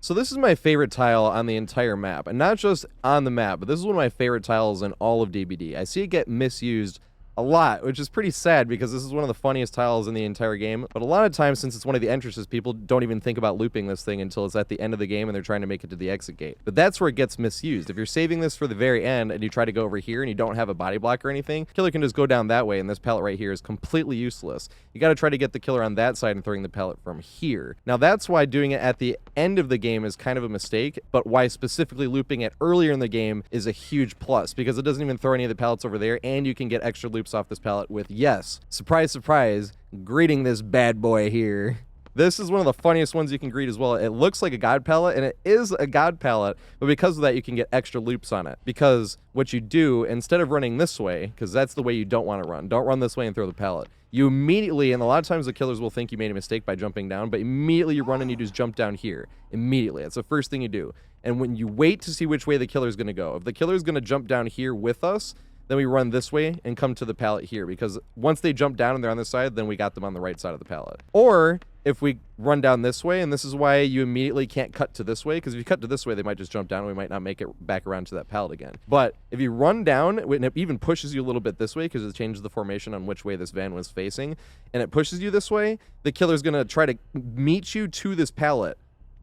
So this is my favorite tile on the entire map, and not just on the map, but this is one of my favorite tiles in all of DBD. I see it get misused a lot, which is pretty sad because this is one of the funniest tiles in the entire game. But a lot of times, since it's one of the entrances, people don't even think about looping this thing until it's at the end of the game and they're trying to make it to the exit gate. But that's where it gets misused. If you're saving this for the very end and you try to go over here and you don't have a body block or anything, killer can just go down that way, and this pallet right here is completely useless. You got to try to get the killer on that side and throwing the pallet from here. Now that's why doing it at the end of the game is kind of a mistake, but why specifically looping it earlier in the game is a huge plus, because it doesn't even throw any of the pallets over there, and you can get extra loops off this pallet with, yes, surprise, surprise, greeting this bad boy here. This is one of the funniest ones you can greet as well. It looks like a god pallet, and it is a god pallet, but because of that, you can get extra loops on it. Because what you do, instead of running this way, because that's the way you don't want to run, don't run this way and throw the pallet. You immediately, and a lot of times the killers will think you made a mistake by jumping down, but immediately you run and you just jump down here. Immediately. That's the first thing you do. And when you wait to see which way the killer's going to go, if the killer's going to jump down here with us, then we run this way and come to the pallet here, because once they jump down and they're on this side, then we got them on the right side of the pallet. Or if we run down this way, and this is why you immediately can't cut to this way, because if you cut to this way, they might just jump down and we might not make it back around to that pallet again. But if you run down, and it even pushes you a little bit this way, because it changes the formation on which way this van was facing, and it pushes you this way, the killer's going to try to meet you to this pallet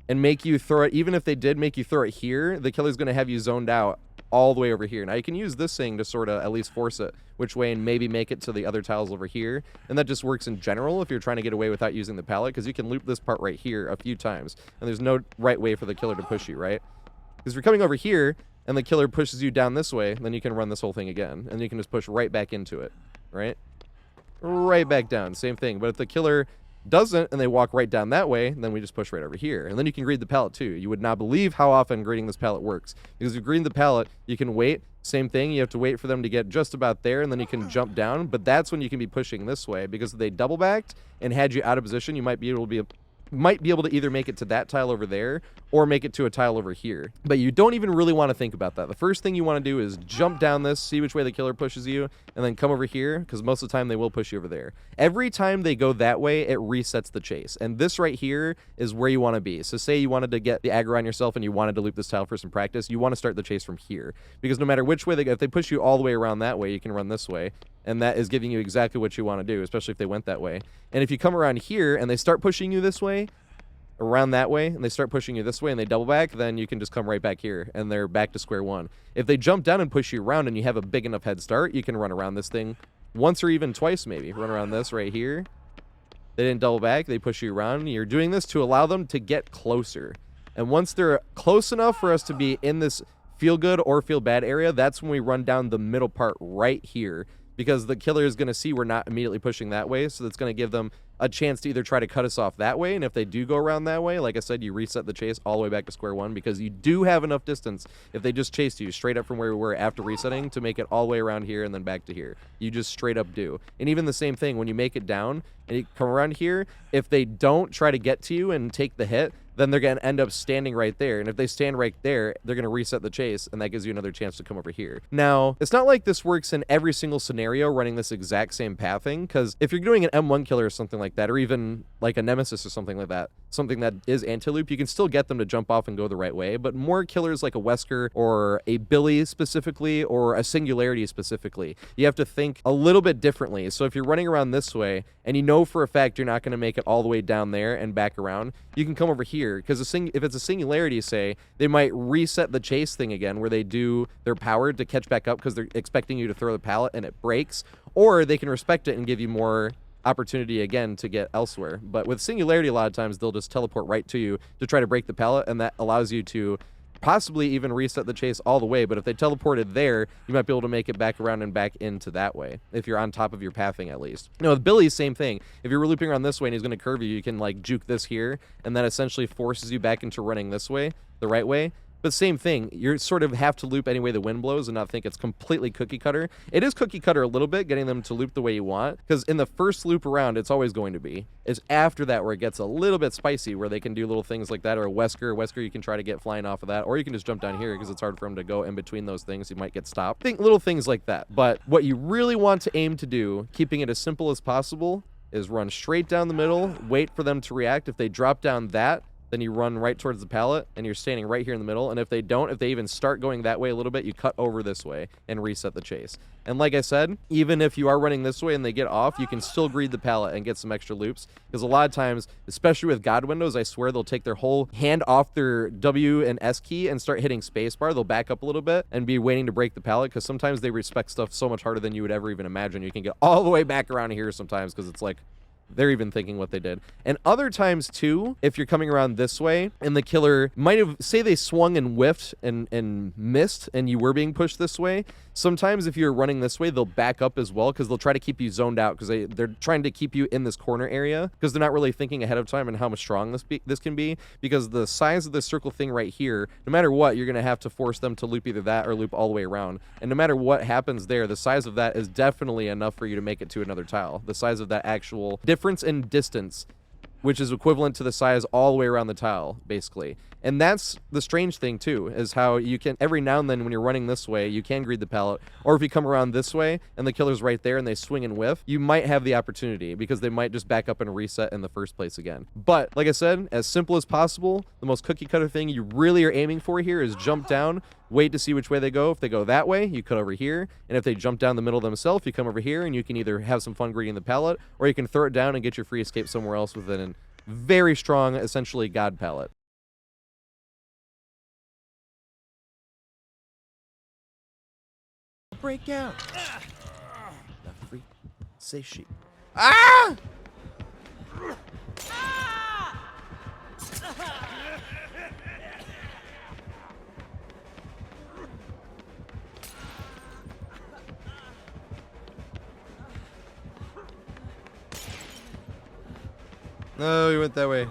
and make you throw it. Even if they did make you throw it here, the killer's going to have you zoned out all the way over here. Now you can use this thing to sort of at least force it which way and maybe make it to the other tiles over here, and that just works in general if you're trying to get away without using the pallet, because you can loop this part right here a few times, and there's no right way for the killer to push you, right? Because if you're coming over here and the killer pushes you down this way, then you can run this whole thing again, and you can just push right back into it, right? Right back down, same thing. But if the killer doesn't and they walk right down that way, then we just push right over here, and then you can greet the pallet too. You would not believe how often greeting this pallet works, because if you greet the pallet, you can wait, same thing, you have to wait for them to get just about there, and then you can jump down. But that's when you can be pushing this way, because if they double backed and had you out of position, you might be able to either make it to that tile over there or make it to a tile over here. But you don't even really want to think about that. The first thing you want to do is jump down this, see which way the killer pushes you, and then come over here, because most of the time they will push you over there. Every time they go that way, it resets the chase. And this right here is where you want to be. So say you wanted to get the aggro on yourself and you wanted to loop this tile for some practice, you want to start the chase from here. Because no matter which way they go, if they push you all the way around that way, you can run this way. And that is giving you exactly what you want to do, especially if they went that way. And if you come around here and they start pushing you this way, around that way, and they start pushing you this way and they double back, then you can just come right back here and they're back to square one. If they jump down and push you around and you have a big enough head start, you can run around this thing once or even twice, maybe. Run around this right here. They didn't double back, they push you around. You're doing this to allow them to get closer. And once they're close enough for us to be in this feel good or feel bad area, that's when we run down the middle part right here, because the killer is going to see we're not immediately pushing that way, so that's going to give them a chance to either try to cut us off that way, and if they do go around that way, like I said, you reset the chase all the way back to square one, because you do have enough distance if they just chased you straight up from where we were after resetting to make it all the way around here and then back to here. You just straight up do. And even the same thing, when you make it down and you come around here, if they don't try to get to you and take the hit, then they're going to end up standing right there. And if they stand right there, they're going to reset the chase, and that gives you another chance to come over here. Now, it's not like this works in every single scenario running this exact same pathing, because if you're doing an M1 killer or something like that, or even like a Nemesis or something like that, something that is anti-loop, you can still get them to jump off and go the right way. But more killers like a Wesker or a Billy specifically, or a Singularity specifically, you have to think a little bit differently. So if you're running around this way, and you know for a fact you're not going to make it all the way down there and back around, you can come over here, because if it's a Singularity, say, they might reset the chase thing again, where they do their power to catch back up because they're expecting you to throw the pallet and it breaks, or they can respect it and give you more opportunity again to get elsewhere. But with Singularity, a lot of times they'll just teleport right to you to try to break the pallet, and that allows you to possibly even reset the chase all the way. But if they teleported there, you might be able to make it back around and back into that way, if you're on top of your pathing at least. You know, with Billy, same thing. If you're looping around this way and he's going to curve you, you can like juke this here, and that essentially forces you back into running this way, the right way. But same thing, you sort of have to loop any way the wind blows and not think it's completely cookie cutter. It is cookie cutter a little bit, getting them to loop the way you want, because in the first loop around, it's always going to be. It's after that where it gets a little bit spicy, where they can do little things like that, or a Wesker, you can try to get flying off of that, or you can just jump down here because it's hard for them to go in between those things. You might get stopped. Think little things like that. But what you really want to aim to do, keeping it as simple as possible, is run straight down the middle, wait for them to react. If they drop down that, then you run right towards the pallet, and you're standing right here in the middle. And if they don't, if they even start going that way a little bit, you cut over this way and reset the chase. And like I said, even if you are running this way and they get off, you can still greed the pallet and get some extra loops. Because a lot of times, especially with God windows, I swear they'll take their whole hand off their W and S key and start hitting spacebar. They'll back up a little bit and be waiting to break the pallet, because sometimes they respect stuff so much harder than you would ever even imagine. You can get all the way back around here sometimes, because it's like they're even thinking what they did. And other times too, if you're coming around this way and the killer might have, say they swung and whiffed and missed and you were being pushed this way, sometimes if you're running this way, they'll back up as well, because they'll try to keep you zoned out, because they're trying to keep you in this corner area, because they're not really thinking ahead of time and how much strong this can be, because the size of this circle thing right here, no matter what, you're going to have to force them to loop either that or loop all the way around. And no matter what happens there, the size of that is definitely enough for you to make it to another tile. The size of that actual difference in distance, which is equivalent to the size all the way around the tile, basically. And that's the strange thing too, is how you can, every now and then when you're running this way, you can greed the pallet, or if you come around this way and the killer's right there and they swing and whiff, you might have the opportunity, because they might just back up and reset in the first place again. But like I said, as simple as possible, the most cookie cutter thing you really are aiming for here is jump down, wait to see which way they go. If they go that way, you cut over here, and if they jump down the middle themselves, you come over here, and you can either have some fun greeting the pallet, or you can throw it down and get your free escape somewhere else with a very strong, essentially God pallet. Break out. The free say sheep. Ah! No, he went that way.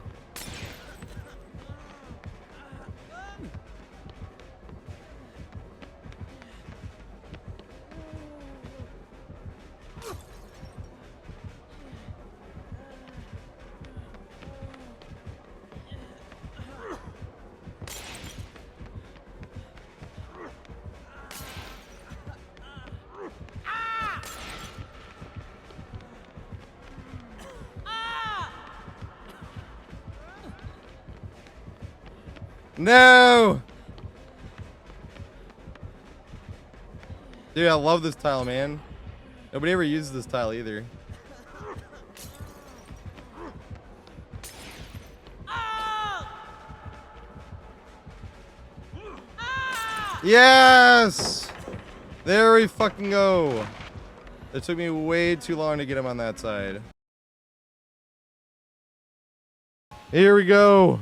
No! Dude, I love this tile, man. Nobody ever uses this tile either. Yes! There we fucking go. It took me way too long to get him on that side. Here we go.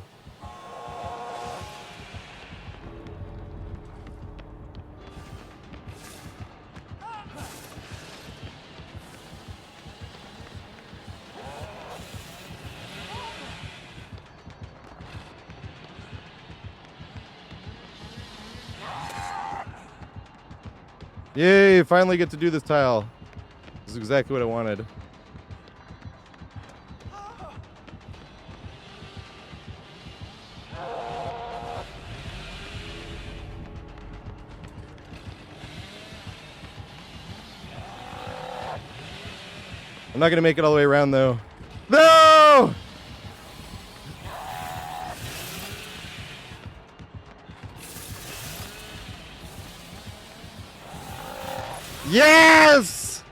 Yay, finally get to do this tile. This is exactly what I wanted. I'm not gonna make it all the way around though. No! Yes!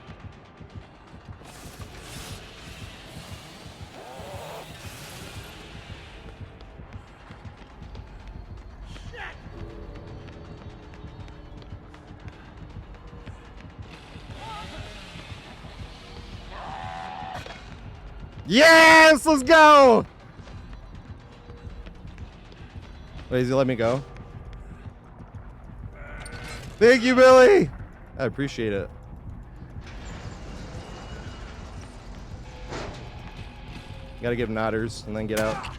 Yes! Let's go! Wait, does he let me go? Thank you, Billy! I appreciate it. Gotta give nodders and then get out.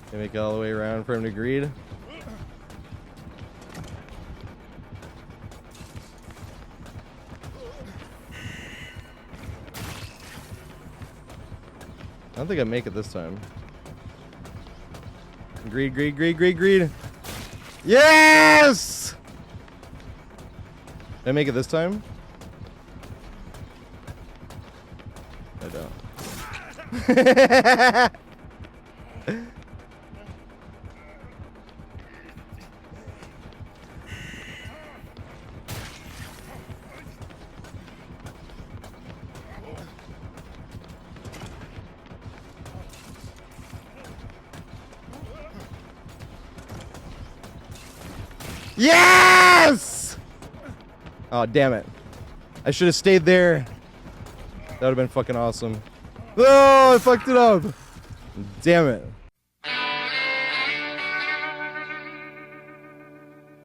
Can make it all the way around for him to greed. I don't think I make it this time. Greed, greed, greed, greed, greed. Yes! Did I make it this time? I don't. Yes! Oh, damn it. I should have stayed there. That would have been fucking awesome. Oh, I fucked it up. Damn it.